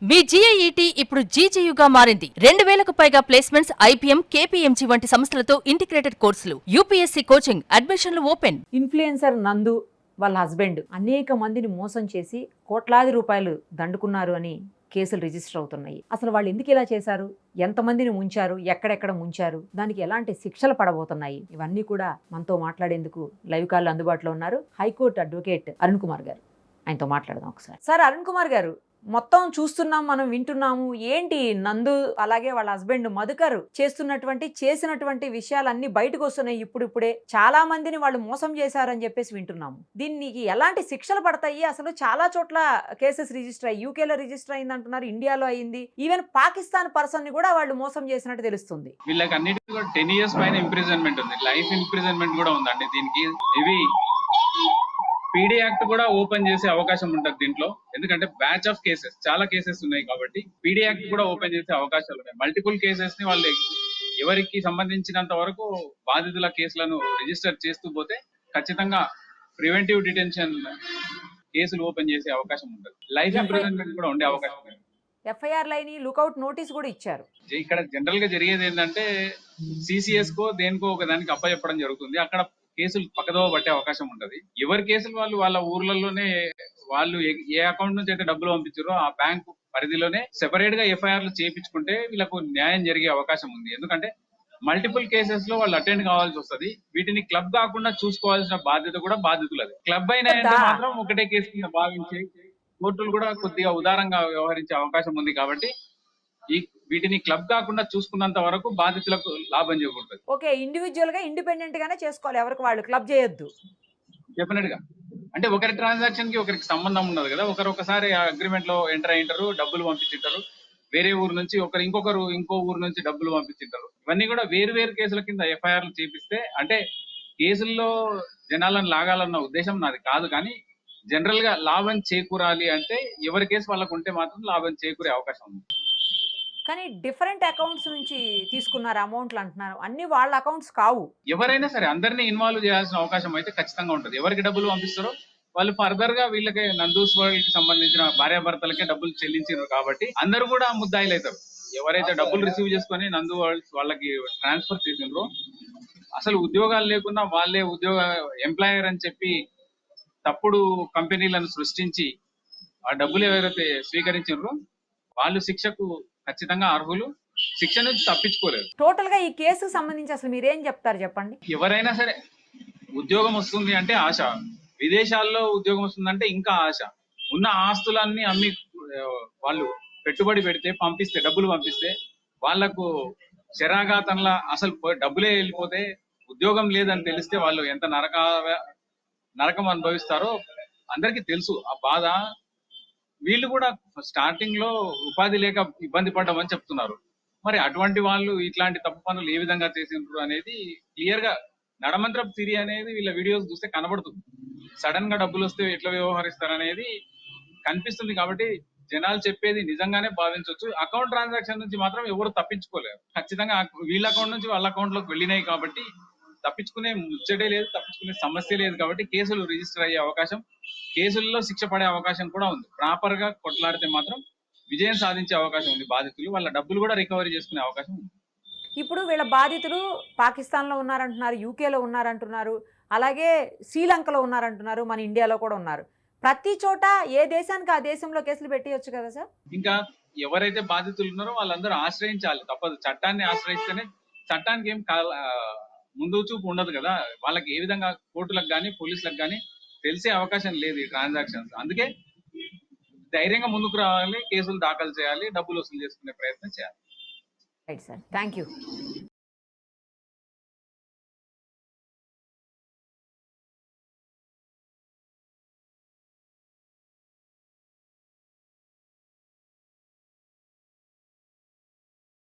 మీ జీఐఈటీ ఇప్పుడు జీజేయుగా మారింది. 2000కు పైగా ప్లేస్మెంట్స్, ఐపీఎం, కేపీఎంజీ వంటి సంస్థలతో ఇంటిగ్రేటెడ్ కోర్సులు. యూపీఎస్సీ కోచింగ్, అడ్మిషన్లు ఓపెన్. ఇన్ఫ్లుయెన్సర్ నందు వాళ్ళ హస్బెండ్ అనేక మందిని మోసం చేసి కోట్లాది రూపాయలు దండుకున్నారు అని కేసులు రిజిస్టర్ అవుతున్నాయి. అసలు వాళ్ళు ఎందుకు ఇలా చేశారు, ఎంతమందిని ముంచారు, ఎక్కడెక్కడ ముంచారు, దానికి ఎలాంటి శిక్షలు పడబోతున్నాయి, ఇవన్నీ కూడా మనతో మాట్లాడేందుకు లైవ్ కాల్ అందుబాటులో ఉన్నారు హైకోర్టు అడ్వకేట్ అరుణ్ కుమార్ గారు. ఆయనతో మాట్లాడదాం ఒకసారి. సార్ అరుణ్ కుమార్ గారు, మొత్తం చూస్తున్నాం, మనం వింటున్నాము. ఏంటి నందు అలాగే వాళ్ళ హస్బెండ్ మధుకర్ చేసినటువంటి విషయాలన్నీ బయటకు వస్తున్నాయి. ఇప్పుడిప్పుడే చాలా మందిని వాళ్ళు మోసం చేశారని చెప్పేసి వింటున్నాము. దీనికి ఎలాంటి శిక్షలు పడతాయి? అసలు చాలా చోట్ల కేసెస్ రిజిస్టర్ అయ్యి, యూకేలో రిజిస్టర్ అయింది అంటున్నారు, ఇండియాలో అయింది, ఈవెన్ పాకిస్తాన్ పర్సన్ ని కూడా వాళ్ళు మోసం చేసినట్టు తెలుస్తుంది. వీళ్ళకి అన్నిటికీ 10 years పైన ఇంప్రిజన్మెంట్ ఉంది, లైఫ్ ఇంప్రిజన్మెంట్ కూడా ఉందండి. దీనికి ఇవి పీడీ యాక్ట్ కూడా ఓపెన్ చేసే అవకాశం ఉంటుంది దీంట్లో, ఎందుకంటే బ్యాచ్ ఆఫ్ కేసెస్, చాలా కేసెస్ ఉన్నాయి కాబట్టి పీడీ యాక్ట్ కూడా ఓపెన్ చేసే అవకాశాలు ఉన్నాయి. మల్టిపుల్ కేసెస్ ని వాళ్ళు ఎవరికి సంబంధించినంత వరకు బాధితుల కేసులను రిజిస్టర్ చేస్తూ పోతే ఖచ్చితంగా ప్రివెంటివ్ డిటెన్షన్ కేసులు ఓపెన్ చేసే అవకాశం ఉంటుంది. లైఫ్ ఇంప్రిజన్మెంట్ కూడా ఉండే అవకాశం ఉంది. ఎఫ్ఐఆర్ లైన్ లుకౌట్ నోటీస్ కూడా ఇచ్చారు. ఇక్కడ జనరల్ గా జరిగేది ఏంటంటే సిసిఎస్ కో దేనికో ఒక దానికి అప్పచెప్పడం జరుగుతుంది. అక్కడ కేసులు పక్కదోవ పట్టే అవకాశం ఉంటది. ఎవరి కేసులు వాళ్ళు వాళ్ళ ఊర్లలోనే వాళ్ళు ఏ అకౌంట్ నుంచి అయితే డబ్బులు పంపించారో ఆ బ్యాంకు పరిధిలోనే సెపరేట్ గా ఎఫ్ఐఆర్లు చేయించుకుంటే వీళ్ళకు న్యాయం జరిగే అవకాశం ఉంది. ఎందుకంటే మల్టిపుల్ కేసెస్ లో వాళ్ళు అటెండ్ కావాల్సి వస్తుంది. వీటిని క్లబ్ కాకుండా చూసుకోవాల్సిన బాధ్యత కూడా బాధితులది. క్లబ్ అయినా అంటే మాత్రం ఒకటే కేసు కింద భావించి కోర్టులు కూడా కొద్దిగా ఉదారంగా వ్యవహరించే అవకాశం ఉంది. కాబట్టి వీటిని క్లబ్ కాకుండా చూసుకున్నంత వరకు బాధితులకు లాభం చేకూరుతుంది. ఓకే, ఇండివిజువల్ గా ఇండిపెండెంట్ గానే చేసుకోవాలి, ఎవరికి వాళ్ళు క్లబ్ చేయొద్దు. డెఫినెట్ గా, అంటే ఒకరి ట్రాన్సాక్షన్ కి ఒకరికి సంబంధం ఉన్నది కదా. ఒకసారి అగ్రిమెంట్ లో ఎంటర్ అయ్యింటారు, డబ్బులు పంపించింటారు, వేరే ఊరు నుంచి ఇంకొకరు ఇంకో ఊరు నుంచి డబ్బులు పంపించింటారు. ఇవన్నీ కూడా వేరు వేరు కేసుల కింద ఎఫ్ఐఆర్లు చేపిస్తే, అంటే కేసుల్లో జనాలను లాగాలన్న ఉద్దేశం నాది కాదు, కానీ జనరల్ గా లాభం చేకూరాలి అంటే ఎవరి కేసు వాళ్ళకు ఉంటే మాత్రం లాభం చేకూరే అవకాశం ఉంది. కానీ డిఫరెంట్ అకౌంట్స్ నుంచి తీసుకున్నారు అమౌంట్లు అంటున్నారు, అన్ని వాళ్ళ అకౌంట్స్ కావు. ఎవరైనా సరే అందరినీ ఇన్వాల్వ్ చేయాల్సిన అవకాశం అయితే ఖచ్చితంగా ఉంటుంది. ఎవరికి డబ్బులు పంపిస్తారో వాళ్ళు ఫర్దర్ గా వీళ్ళకి నందూస్ వరల్డ్ కి సంబంధించిన భార్యాభర్తలకే డబ్బులు చెల్లించారు కాబట్టి అందరూ కూడా ముద్దాయిలు అవుతారు. ఎవరైతే డబ్బులు రిసీవ్ చేసుకుని నందు వరల్డ్ వాళ్ళకి ట్రాన్స్ఫర్ చేసిండ్రో, అసలు ఉద్యోగాలు లేకుండా వాళ్ళే ఎంప్లాయర్ అని చెప్పి తప్పుడు కంపెనీలను సృష్టించి ఆ డబ్బులు ఎవరైతే స్వీకరించారో వాళ్ళు శిక్షకు ఖచ్చితంగా అర్హులు, శిక్ష నుంచి తప్పించుకోలేరు. టోటల్ గా ఈ కేసుకు సంబంధించి అసలు మీరేం చెప్తారు చెప్పండి. ఎవరైనా సరే ఉద్యోగం వస్తుంది అంటే ఆశ, విదేశాల్లో ఉద్యోగం వస్తుందంటే ఇంకా ఆశ. ఉన్న ఆస్తులన్నీ అమ్మి వాళ్ళు పెట్టుబడి పెడితే డబ్బులు పంపిస్తే వాళ్లకు శరాఘాతంలా అసలు డబ్బులే వెళ్ళిపోతే, ఉద్యోగం లేదని తెలిస్తే వాళ్ళు ఎంత నరకం అనుభవిస్తారో అందరికీ తెలుసు ఆ బాధ. వీళ్ళు కూడా స్టార్టింగ్ లో ఉపాధి లేక ఇబ్బంది పడ్డామని చెప్తున్నారు. మరి అటువంటి వాళ్ళు ఇట్లాంటి తప్పు పనులు ఏ విధంగా చేసిండ్రు అనేది క్లియర్ గా నడమంత్రపు సిరి అనేది వీళ్ళ వీడియోస్ చూస్తే కనబడుతుంది. సడన్ గా డబ్బులు వస్తే ఎట్లా వ్యవహరిస్తారు అనేది కనిపిస్తుంది. కాబట్టి జనాలు చెప్పేది నిజంగానే భావించవచ్చు. అకౌంట్ ట్రాన్సాక్షన్ నుంచి మాత్రం ఎవరు తప్పించుకోలేరు. ఖచ్చితంగా వీళ్ళ అకౌంట్ నుంచి వాళ్ళ అకౌంట్ లోకి వెళ్ళినాయి కాబట్టి తప్పించుకునే ముచ్చటే లేదు, తప్పించుకునే సమస్య లేదు. కాబట్టి కేసులు రిజిస్టర్ అయ్యే అవకాశం, కేసుల్లో శిక్ష పడే అవకాశం కూడా ఉంది. ప్రాపర్ గా కొట్లాడితే మాత్రం విజయం సాధించే అవకాశం ఉంది. బాధితులు వాళ్ళ డబ్బులు కూడా రికవరీ చేసుకునే అవకాశం ఉంది. ఇప్పుడు వీళ్ళ బాధితులు పాకిస్తాన్ లో ఉన్నారంటున్నారు, యూకేలో ఉన్నారంటున్నారు, అలాగే శ్రీలంకలో ఉన్నారంటున్నారు, మన ఇండియాలో కూడా ఉన్నారు. ప్రతి చోట ఏ దేశానికి ఆ దేశంలో కేసులు పెట్టియొచ్చు కదా సార్. ఇంకా ఎవరైతే బాధితులు ఉన్నారో వాళ్ళందరూ ఆశ్రయించాలి, తప్పదు. చట్టాన్ని ఆశ్రయిస్తేనే, చట్టానికి ఏం ముందు చూపు ఉండదు కదా. వాళ్ళకి ఏ విధంగా కోర్టులకు కానీ పోలీసులకు కానీ తెలిసే అవకాశం లేదు ఈ ట్రాన్సాక్షన్స్. అందుకే ధైర్యంగా ముందుకు రావాలి, కేసులు దాఖలు చేయాలి, డబ్బులు వసూలు చేసుకునే ప్రయత్నం చేయాలి. Right sir, thank you.